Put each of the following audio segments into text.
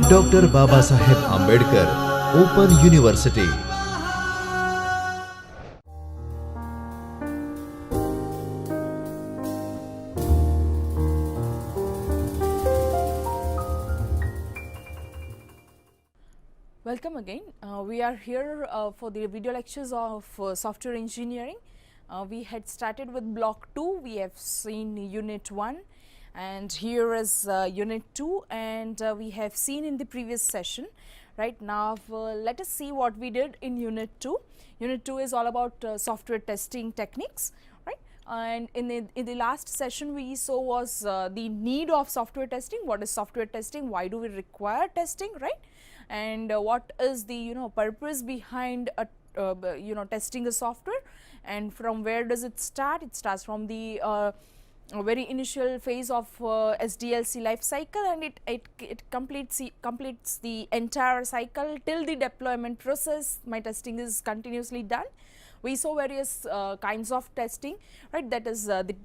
Dr. Babasaheb Ambedkar Open University. Welcome again. We are here for the video lectures of software engineering. We had started with block 2, we have seen unit 1, and here is unit 2, and we have seen in the previous session. Right now, let us see what we did in unit 2. Unit 2 is all about software testing techniques, right? And in the last session we saw was the need of software testing. What is software testing? Why do we require testing, right? And what is the purpose behind testing a software, and from where does it start? It starts from the very initial phase of SDLC life cycle, and it completes the entire cycle till the deployment process. My testing is continuously done. We saw various kinds of testing, right? That is the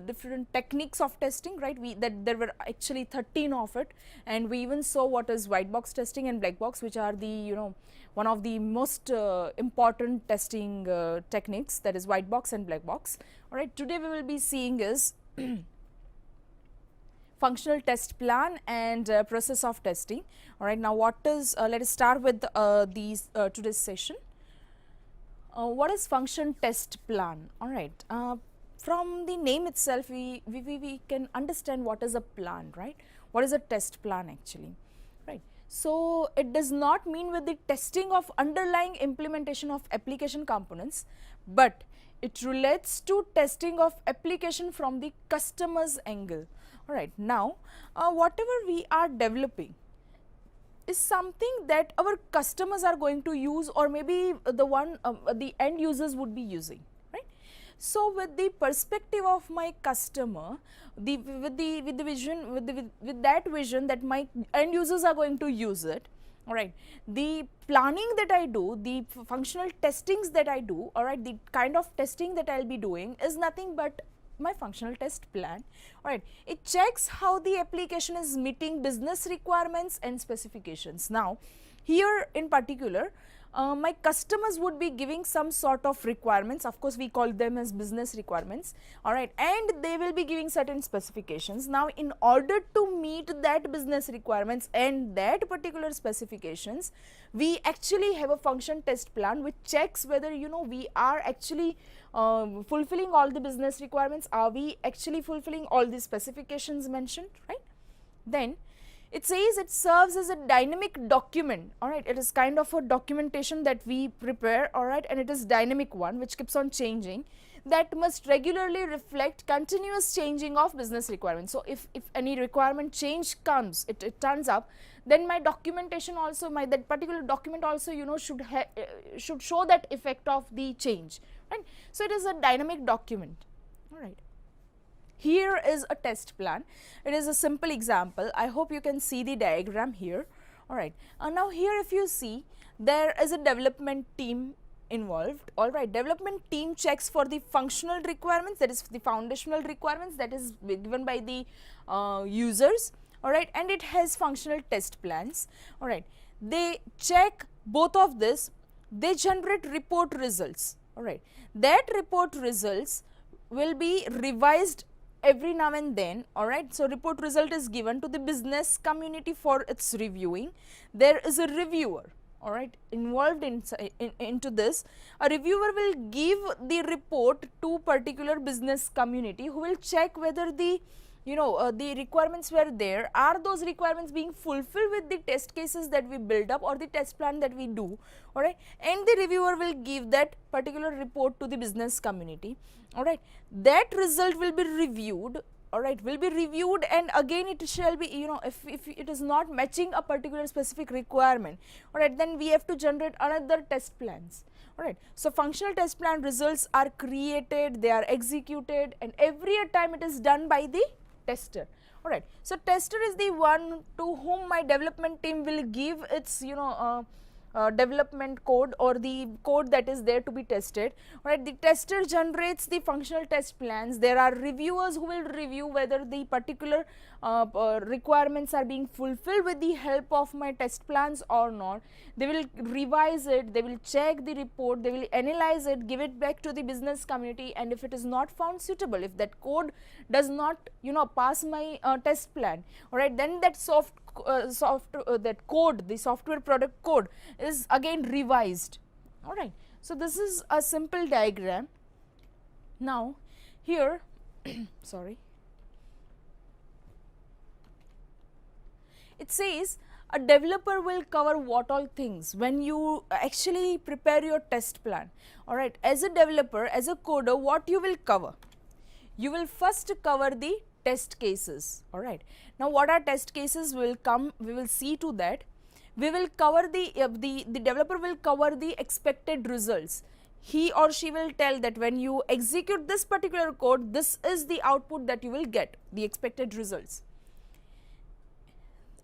different techniques of testing, right? That there were actually 13 of it, and we even saw what is white box testing and black box, which are the one of the most important testing techniques, that is white box and black box. All right, today we will be seeing is functional test plan and process of testing. All right, now what is let us start with today's session. What is function test plan? All right, from the name itself we can understand what is a plan, right? What is a test plan actually, right? So it does not mean with the testing of underlying implementation of application components, but it relates to testing of application from the customer's angle. All right, now whatever we are developing is something that our customers are going to use, or maybe the end users would be using, right? So with the perspective of my customer, with that vision that my end users are going to use it, all right, the planning that I do, the functional testings that I do, all right, the kind of testing that I'll be doing is nothing but my functional test plan. All right, it checks how the application is meeting business requirements and specifications. Now here in particular, my customers would be giving some sort of requirements. Of course, we call them as business requirements, all right, and they will be giving certain specifications. Now in order to meet that business requirements and that particular specifications, we actually have a function test plan which checks whether we are actually fulfilling all the business requirements. Are we actually fulfilling all the specifications mentioned, right? Then it says it serves as a dynamic document. All right, it is kind of a documentation that we prepare, all right, and it is dynamic one which keeps on changing, that must regularly reflect continuous changing of business requirements. So if any requirement change comes, it turns up, then my documentation also, that particular document also should show that effect of the change, right? So it is a dynamic document. All right, here is a test plan. It is a simple example. I hope you can see the diagram here. All right, now here if you see, there is a development team involved. All right, development team checks for the functional requirements, that is the foundational requirements that is given by the users. All right, and it has functional test plans. All right, they check both of this, they generate report results. All right, that report results will be revised every now and then. All right, so report result is given to the business community for its reviewing. There is a reviewer, all right, involved into this. A reviewer will give the report to particular business community, who will check whether the the requirements were there. Are those requirements being fulfilled with the test cases that we build up or the test plan that we do, all right, and the reviewer will give that particular report to the business community. All right, that result will be reviewed, all right, and again it shall be, if it is not matching a particular specific requirement, all right, then we have to generate another test plans. All right, so functional test plan results are created, they are executed, and every time it is done by the tester. All right, so tester is the one to whom my development team will give its development code or the code that is there to be tested. Alright, the tester generates the functional test plans. There are reviewers who will review whether the particular requirements are being fulfilled with the help of my test plans or not. They will revise it, they will check the report, they will analyze it, give it back to the business community, and if it is not found suitable, if that code does not pass my test plan, alright, then that that code, the software product code, is again revised. Alright, so this is a simple diagram. Now here sorry, it says a developer will cover what all things when you actually prepare your test plan. Alright, as a developer, as a coder, what you will cover? You will first cover the test cases. Alright, now what are test cases? We will see to that. We will cover the developer will cover the expected results. He or she will tell that when you execute this particular code, this is the output that you will get, the expected results.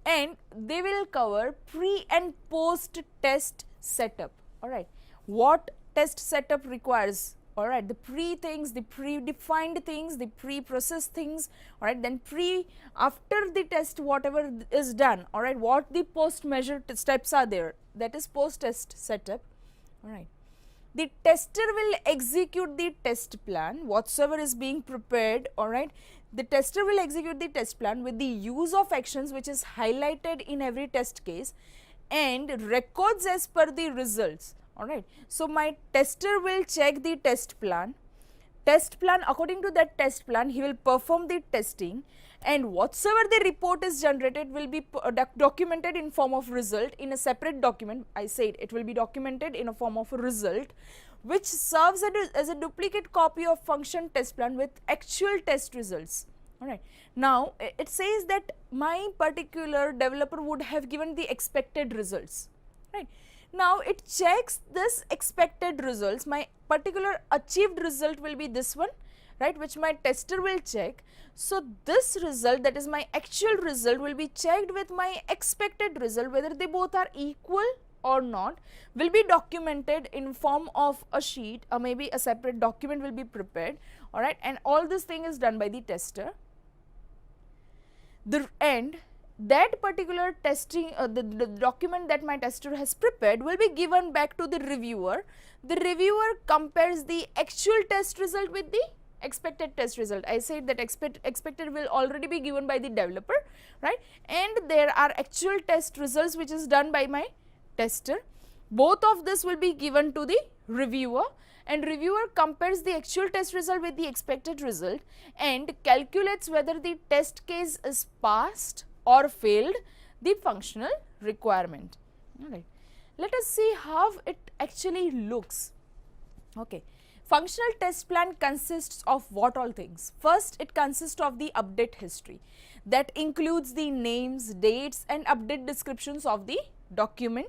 And they will cover pre and post test setup. Alright, what test setup requires? Alright, the pre things, the predefined things, the pre-processed things. Alright, then after the test whatever is done, alright, what the post measure steps are there, that is post test setup. Alright, the tester will execute the test plan whatsoever is being prepared. Alright, the tester will execute the test plan with the use of actions which is highlighted in every test case and records as per the results. Alright, so my tester will check the test plan. According to that test plan, he will perform the testing, and whatsoever the report is generated will be documented in form of result in a separate document. I said it will be documented in a form of a result, which serves as a duplicate copy of function test plan with actual test results. Alright, now it says that my particular developer would have given the expected results. Right, now it checks this expected results. My particular achieved result will be this one, right, which my tester will check. So this result, that is my actual result, will be checked with my expected result, whether they both are equal or not, will be documented in form of a sheet, or maybe a separate document will be prepared. Alright, and all this thing is done by the tester. And that particular testing, the document that my tester has prepared will be given back to the reviewer. The reviewer compares the actual test result with the expected test result. I said that expected will already be given by the developer, right, and there are actual test results which is done by my tester. Both of this will be given to the reviewer, and reviewer compares the actual test result with the expected result and calculates whether the test case is passed or failed the functional requirement. Alright, let us see how it actually looks. Okay, functional test plan consists of what all things? First, it consists of the update history, that includes the names, dates and update descriptions of the document.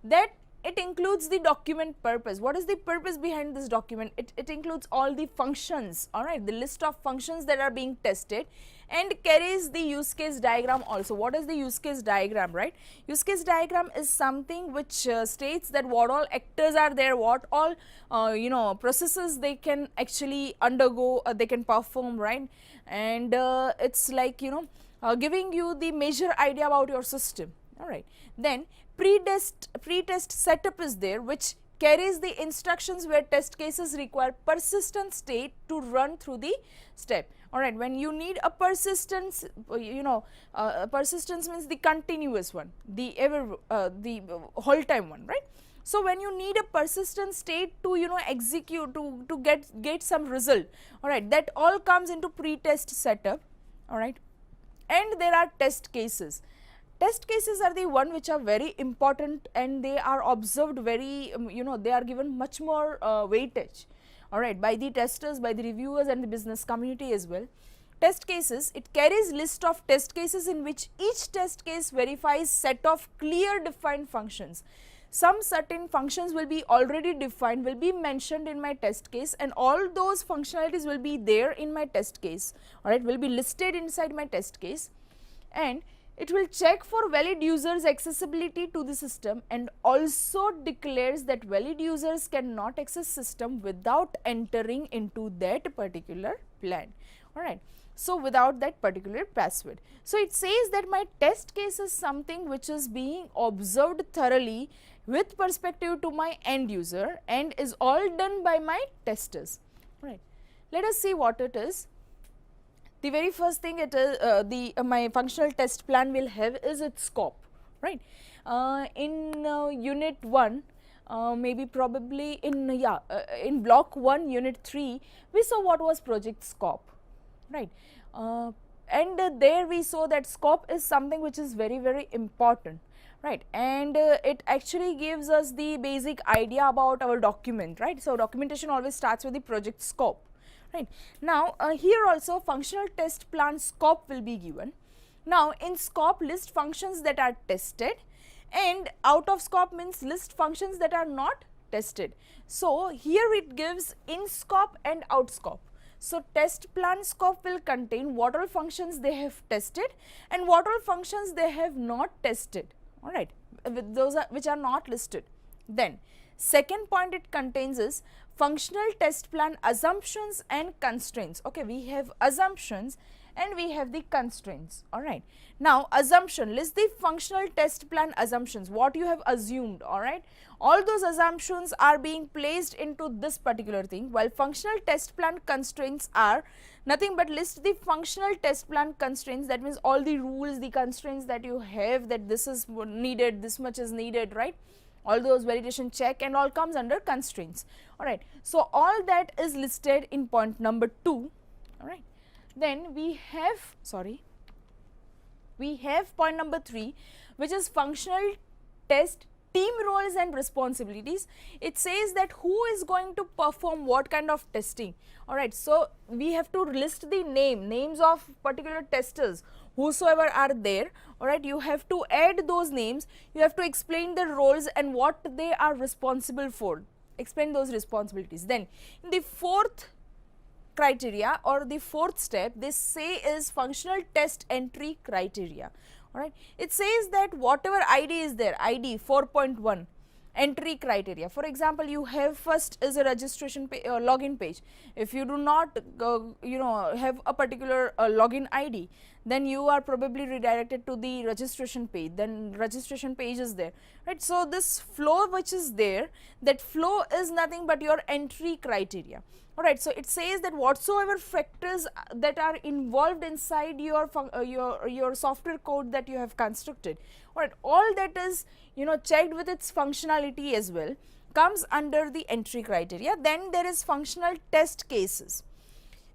That it includes the document purpose. What is the purpose behind this document? It includes all the functions, alright, the list of functions that are being tested, and carries the use case diagram also. What is the use case diagram, right? Use case diagram is something which states that what all actors are there, what all processes they can actually undergo, they can perform, right? And it's like giving you the major idea about your system. Alright, then pre-test setup is there, which carries the instructions where test cases require persistent state to run through the step. Alright, when you need a persistence, persistence means the continuous one, the whole time one, right? So when you need a persistent state to execute, to get some result, alright, that all comes into pre-test setup. Alright, and there are test cases. Test cases are the one which are very important, and they are observed very, they are given much more weightage, alright, by the testers, by the reviewers and the business community as well. Test cases, it carries list of test cases in which each test case verifies set of clear defined functions. Some certain functions will be already defined, will be mentioned in my test case, and all those functionalities will be there in my test case, alright, will be listed inside my test case. And It will check for valid users accessibility to the system and also declares that valid users cannot access system without entering into that particular plan. Alright. So, without that particular password. So, it says that my test case is something which is being observed thoroughly with perspective to my end user and is all done by my testers. Right. Let us see what it is. The very first thing it is my functional test plan will have is its scope, right. In unit 1, maybe probably in block 1 unit 3 we saw what was project scope, right. And there we saw that scope is something which is very important, right, and it actually gives us the basic idea about our document, right. So, documentation always starts with the project scope. Right. Now, here also functional test plan scope will be given. Now, in scope list functions that are tested and out of scope means list functions that are not tested. So, here it gives in scope and out scope. So, test plan scope will contain what all functions they have tested and what all functions they have not tested, alright, those are which are not listed. Then, second point it contains is functional test plan assumptions and constraints. Okay, we have assumptions and we have the constraints, alright. Now, assumption, list the functional test plan assumptions, what you have assumed, alright. All those assumptions are being placed into this particular thing, while functional test plan constraints are nothing but list the functional test plan constraints, that means all the rules, the constraints that you have, that this is needed, this much is needed, right. All those validation check and all comes under constraints, alright. So, all that is listed in point number 2, alright. Then we have point number 3, which is functional test team roles and responsibilities. It says that who is going to perform what kind of testing, alright. So, we have to list the names of particular testers whosoever are there, alright. You have to add those names, you have to explain the roles and what they are responsible for, explain those responsibilities. Then in the fourth criteria or the fourth step, they say is functional test entry criteria, alright. It says that whatever ID is there, ID 4.1 entry criteria. For example, you have first is a registration login page. If you do not have a particular login ID, then you are probably redirected to the registration page, then registration page is there, right. So, this flow which is there, that flow is nothing but your entry criteria, alright. So, it says that whatsoever factors that are involved inside your software code that you have constructed, alright, all that is checked with its functionality as well, comes under the entry criteria. Then there is functional test cases.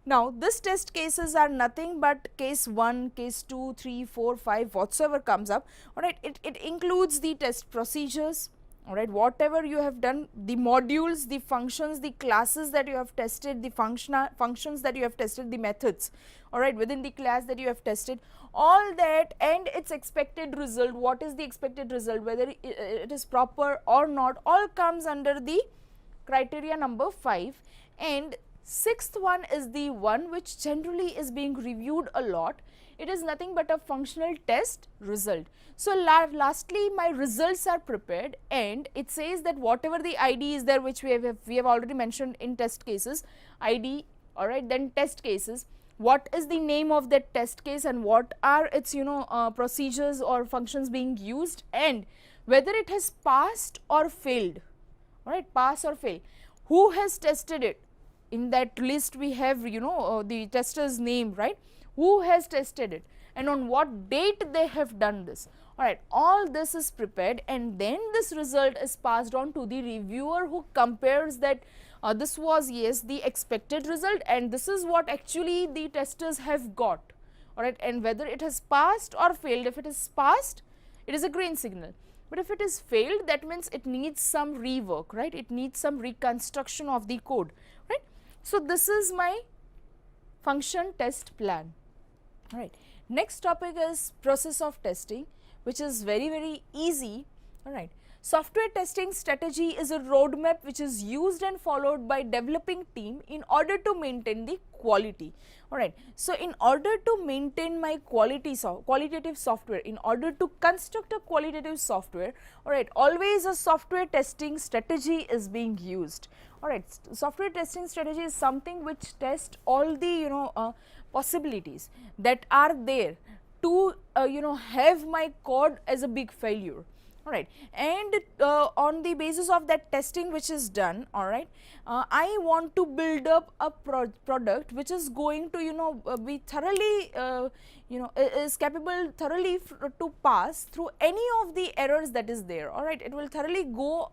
Now, this test cases are nothing but case 1, case 2, 3, 4, 5, whatsoever comes up, alright. It includes the test procedures, alright, whatever you have done, the modules, the functions, the classes that you have tested, the functions that you have tested, the methods, alright, within the class that you have tested, all that, and its expected result, what is the expected result, whether it is proper or not, all comes under the criteria number 5. And sixth one is the one which generally is being reviewed a lot. It is nothing but a functional test result. So, lastly my results are prepared, and it says that whatever the ID is there, which we have already mentioned in test cases, ID, alright, then test cases, what is the name of that test case and what are its procedures or functions being used, and whether it has passed or failed, alright, pass or fail, who has tested it. In that list we have the tester's name, right, who has tested it and on what date they have done this, alright. All this is prepared, and then this result is passed on to the reviewer, who compares that this was yes the expected result and this is what actually the testers have got, alright, and whether it has passed or failed. If it is passed, it is a green signal, but if it is failed, that means it needs some rework, right, it needs some reconstruction of the code, right. So, this is my function test plan, alright. Next topic is process of testing, which is very easy, alright. Software testing strategy is a roadmap which is used and followed by developing team in order to maintain the quality. Alright, so in order to maintain my qualitative software, in order to construct a qualitative software, alright, always a software testing strategy is being used. Alright, software testing strategy is something which tests all the possibilities that are there to have my code as a big failure. Alright, and on the basis of that testing which is done, alright, I want to build up a product which is going to be thoroughly is capable thoroughly to pass through any of the errors that is there. Alright, it will thoroughly go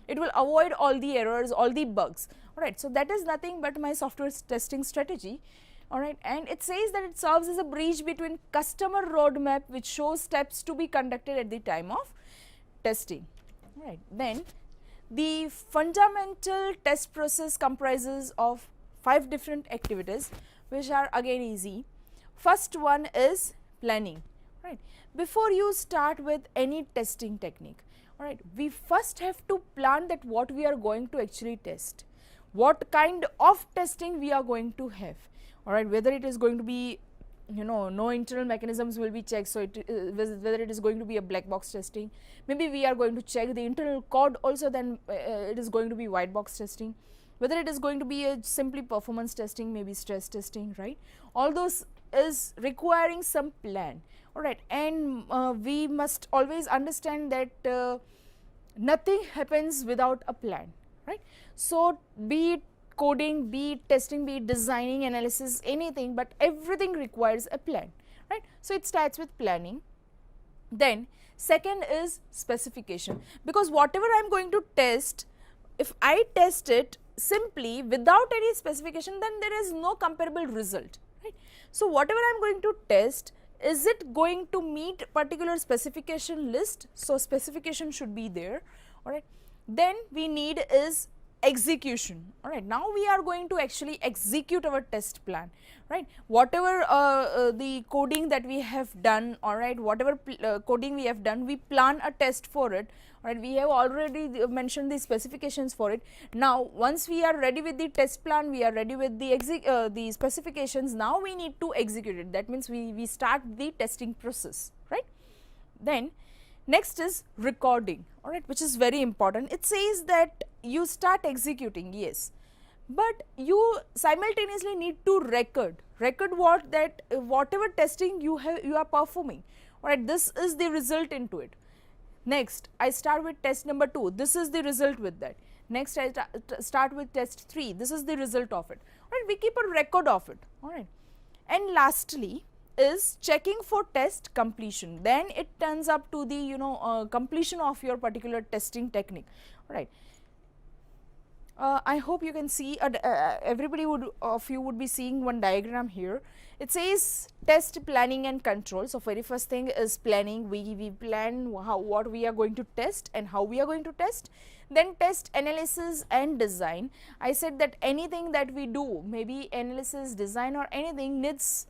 it will avoid all the errors, all the bugs. Alright, so that is nothing but my software testing strategy. Alright, and it says that it serves as a bridge between customer roadmap which shows steps to be conducted at the time of testing. Right. Then the fundamental test process comprises of 5 different activities which are again easy. First one is planning. Right. Before you start with any testing technique, alright, we first have to plan that what we are going to actually test, what kind of testing we are going to have. Alright, whether it is going to be no internal mechanisms will be checked, so whether it is going to be a black box testing, maybe we are going to check the internal code also, then it is going to be white box testing, whether it is going to be a simply performance testing, maybe stress testing, right. All those is requiring some plan. Alright, and we must always understand that nothing happens without a plan, right. So be it coding, be it testing, be it designing, analysis, anything, but everything requires a plan, right. So it starts with planning. Then second is specification, because whatever I am going to test, if I test it simply without any specification, then there is no comparable result, right. So whatever I am going to test, is it going to meet particular specification list? So specification should be there, alright. Then we need is execution. Alright, now we are going to actually execute our test plan, right. Whatever the coding that we have done, alright, whatever coding we have done, we plan a test for it, alright. We have already mentioned the specifications for it. Now once we are ready with the test plan, we are ready with the specifications, now we need to execute it. That means we start the testing process, right. Then next is recording, alright, which is very important. It says that you start executing, yes, but you simultaneously need to record what that whatever testing you are performing, alright, this is the result into it. Next I start with test number 2, this is the result with that. Next I start with test 3, this is the result of it, alright. We keep a record of it, alright. And lastly is checking for test completion, then it turns up to the completion of your particular testing technique, right. I hope you can see everybody of you would be seeing one diagram here. It says test, planning and control. So very first thing is planning, we plan what we are going to test and how we are going to test. Then test, analysis and design. I said that anything that we do, maybe analysis, design or anything, needs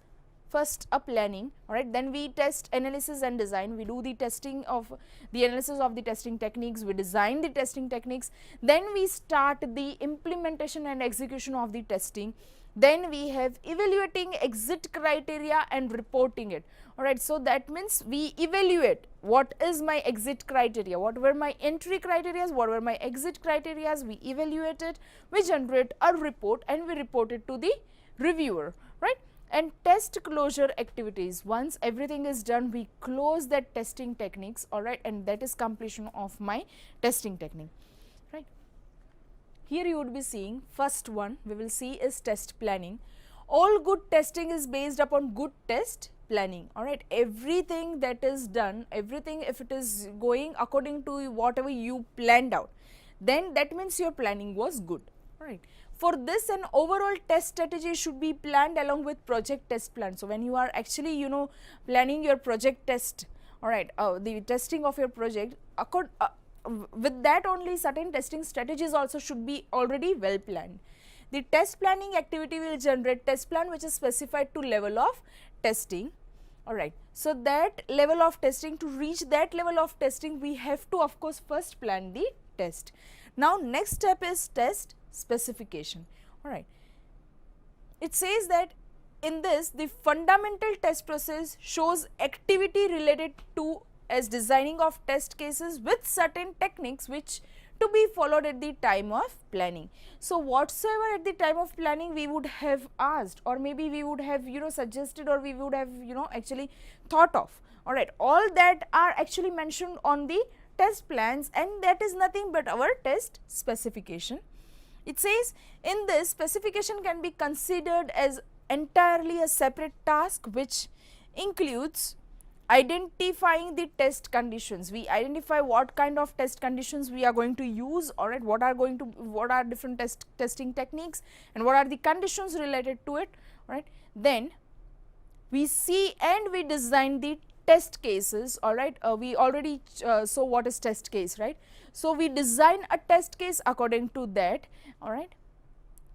first a planning, alright. Then we test, analysis and design, we do the testing of the analysis of the testing techniques, we design the testing techniques, then we start the implementation and execution of the testing, then we have evaluating exit criteria and reporting it, alright. So that means we evaluate what is my exit criteria, what were my entry criteria, what were my exit criteria, we evaluate it, we generate a report and we report it to the reviewer, right. And test closure activities, once everything is done, we close that testing techniques, alright, and that is completion of my testing technique, right. Here you would be seeing first one we will see is test planning. All good testing is based upon good test planning, alright. Everything that is done, everything if it is going according to whatever you planned out, then that means your planning was good, alright. For this, an overall test strategy should be planned along with project test plan. So when you are actually planning your project test, alright, the testing of your project, with that only certain testing strategies also should be already well planned. The test planning activity will generate test plan which is specified to level of testing, alright. So that level of testing, to reach that level of testing, we have to of course first plan the test. Now next step is test specification. Alright. It says that in this, the fundamental test process shows activity related to as designing of test cases with certain techniques which to be followed at the time of planning. So whatsoever at the time of planning we would have asked, or maybe we would have suggested, or we would have actually thought of, alright, all that are actually mentioned on the test plans, and that is nothing but our test specification. It says in this, specification can be considered as entirely a separate task which includes identifying the test conditions. We identify what kind of test conditions we are going to use, alright, what are different testing techniques and what are the conditions related to it, alright. Then we see and we design the test cases, alright. We already saw what is test case, right. So we design a test case according to that, alright,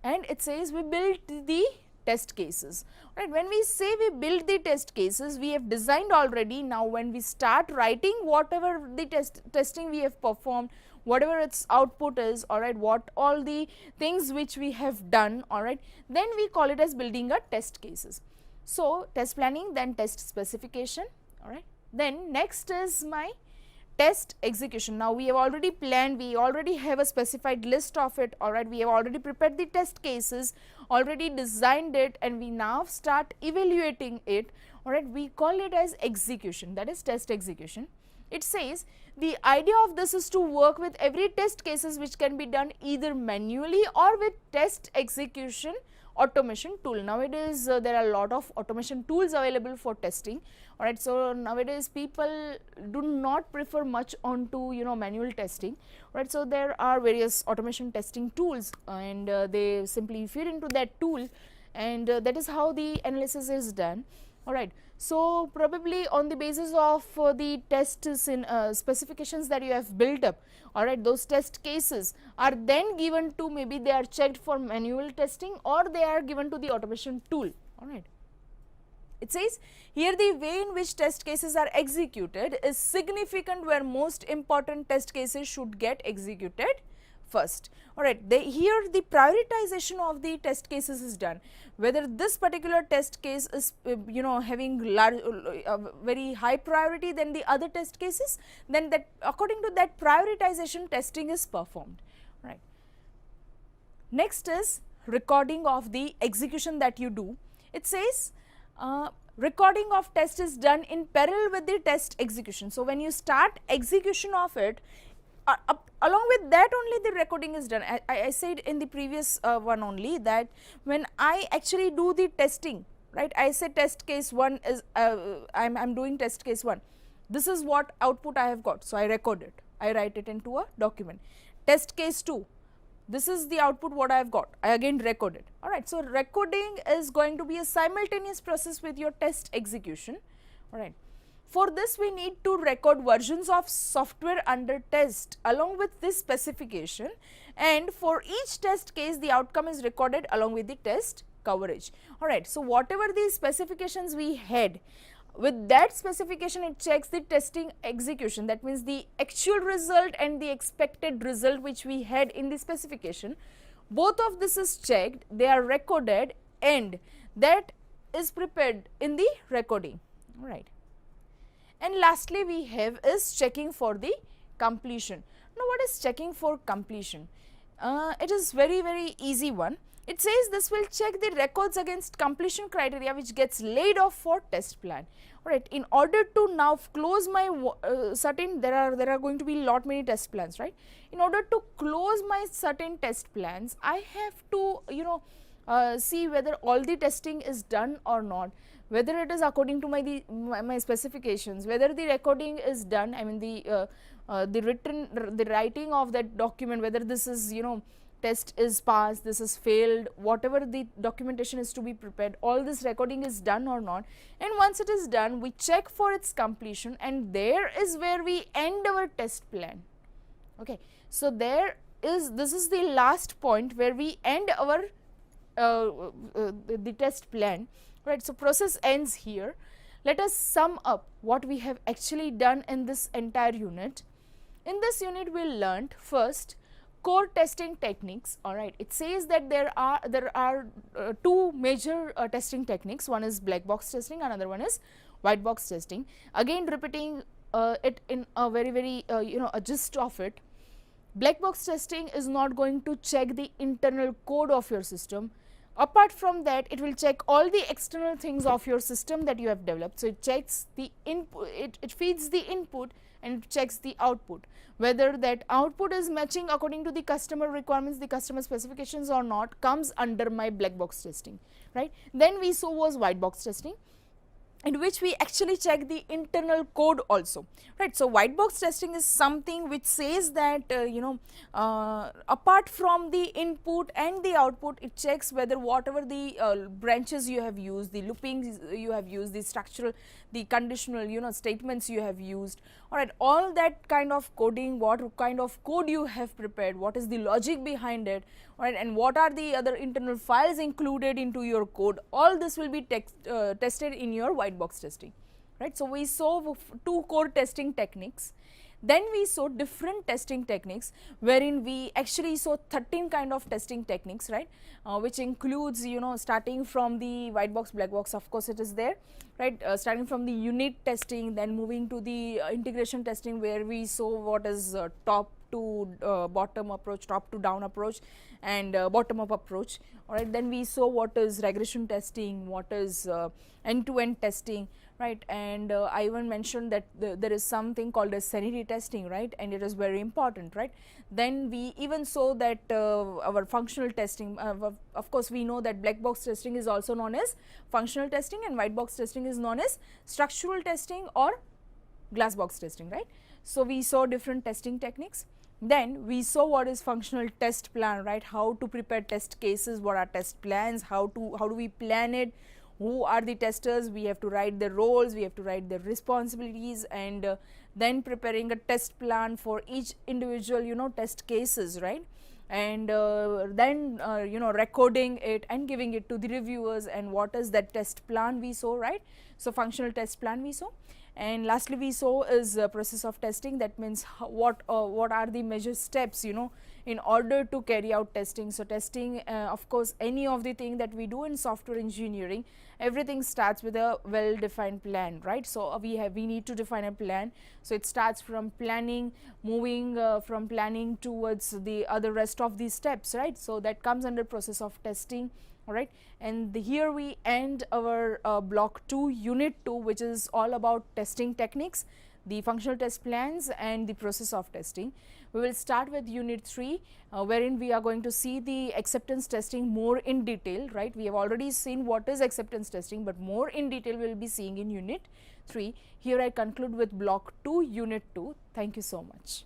and it says we build the test cases. Right. When we say we build the test cases, we have designed already. Now when we start writing whatever the testing we have performed, whatever its output is, alright, what all the things which we have done, alright, then we call it as building a test cases. So test planning, then test specification, alright. Then next is my test execution. Now we have already planned, we already have a specified list of it, alright, we have already prepared the test cases, already designed it, and we now start evaluating it, alright. We call it as execution, that is test execution. It says the idea of this is to work with every test cases which can be done either manually or with test execution automation tool. Nowadays there are a lot of automation tools available for testing, alright. So nowadays people do not prefer much onto manual testing, right. So there are various automation testing tools, and they simply feed into that tool, and that is how the analysis is done, alright. So probably on the basis of the test specifications that you have built up, alright, those test cases are then given to, maybe they are checked for manual testing or they are given to the automation tool, alright. It says here the way in which test cases are executed is significant, where most important test cases should get executed first, alright. Here the prioritization of the test cases is done, whether this particular test case is having very high priority than the other test cases, then that according to that prioritization testing is performed, right. Next is recording of the execution that you do. It says recording of test is done in parallel with the test execution. So when you start execution of it, along with that only the recording is done. I said in the previous one only that when I actually do the testing, right, I said test case 1 is I'm doing test case 1, this is what output I have got, so I record it, I write it into a document. Test case 2, this is the output what I have got, I again record it, alright. So recording is going to be a simultaneous process with your test execution, alright. For this we need to record versions of software under test along with this specification, and for each test case the outcome is recorded along with the test coverage, alright. So whatever the specifications we had, with that specification it checks the testing execution, that means the actual result and the expected result which we had in the specification, both of this is checked, they are recorded, and that is prepared in the recording, alright. And lastly we have is checking for the completion. Now what is checking for completion? It is very easy one. It says this will check the records against completion criteria which gets laid off for test plan, alright. In order to now close my certain, there are going to be lot many test plans, right. In order to close my certain test plans, I have to see whether all the testing is done or not, whether it is according to my specifications, whether the recording is done, I mean the writing of that document, whether this is test is passed, this is failed, whatever the documentation is to be prepared, all this recording is done or not. And once it is done, we check for its completion, and there is where we end our test plan, okay. So this is the last point where we end our the test plan, right. So process ends here. let us sum up what we have actually done in this entire unit. In this unit we learnt first core testing techniques. Alright, it says that there are two major testing techniques. One is black box testing, another one is white box testing. Again repeating it in a very a gist of it. Black box testing is not going to check the internal code of your system. Apart from that, it will check all the external things of your system that you have developed. So it checks the input, it feeds the input and it checks the output, whether that output is matching according to the customer requirements, the customer specifications or not, comes under my black box testing, right. Then we saw was white box testing, in which we actually check the internal code also, right. So white box testing is something which says that apart from the input and the output, it checks whether whatever the branches you have used, the loopings you have used, the structural, the conditional statements you have used, alright, all that kind of coding, what kind of code you have prepared, what is the logic behind it, alright, and what are the other internal files included into your code, all this will be tested in your white box testing, right. So we saw two core testing techniques. Then we saw different testing techniques, wherein we actually saw 13 kind of testing techniques, right, which includes starting from the white box, black box, of course it is there, right, starting from the unit testing, then moving to the integration testing, where we saw what is top to bottom approach, top to down approach, and bottom up approach, alright. Then we saw what is regression testing, what is end to end testing, right, and I even mentioned that there is something called as sanity testing, right, and it is very important, right. Then we even saw that our functional testing, of course we know that black box testing is also known as functional testing and white box testing is known as structural testing or glass box testing, right. So we saw different testing techniques. Then we saw what is functional test plan, right, how to prepare test cases, what are test plans, how do we plan it, who are the testers, we have to write their roles, we have to write their responsibilities, and then preparing a test plan for each individual test cases, right, and then recording it and giving it to the reviewers, and what is that test plan we saw, right. So functional test plan we saw. And lastly we saw is process of testing, that means what are the major steps in order to carry out testing. So testing, of course any of the thing that we do in software engineering, everything starts with a well defined plan, right. So we need to define a plan. So it starts from planning, moving from planning towards the other rest of these steps, right. So that comes under process of testing, alright. And here we end our block 2 unit 2, which is all about testing techniques, the functional test plans and the process of testing. We will start with unit 3 wherein we are going to see the acceptance testing more in detail, right. We have already seen what is acceptance testing, but more in detail we will be seeing in unit 3. Here I conclude with block 2 unit 2. Thank you so much.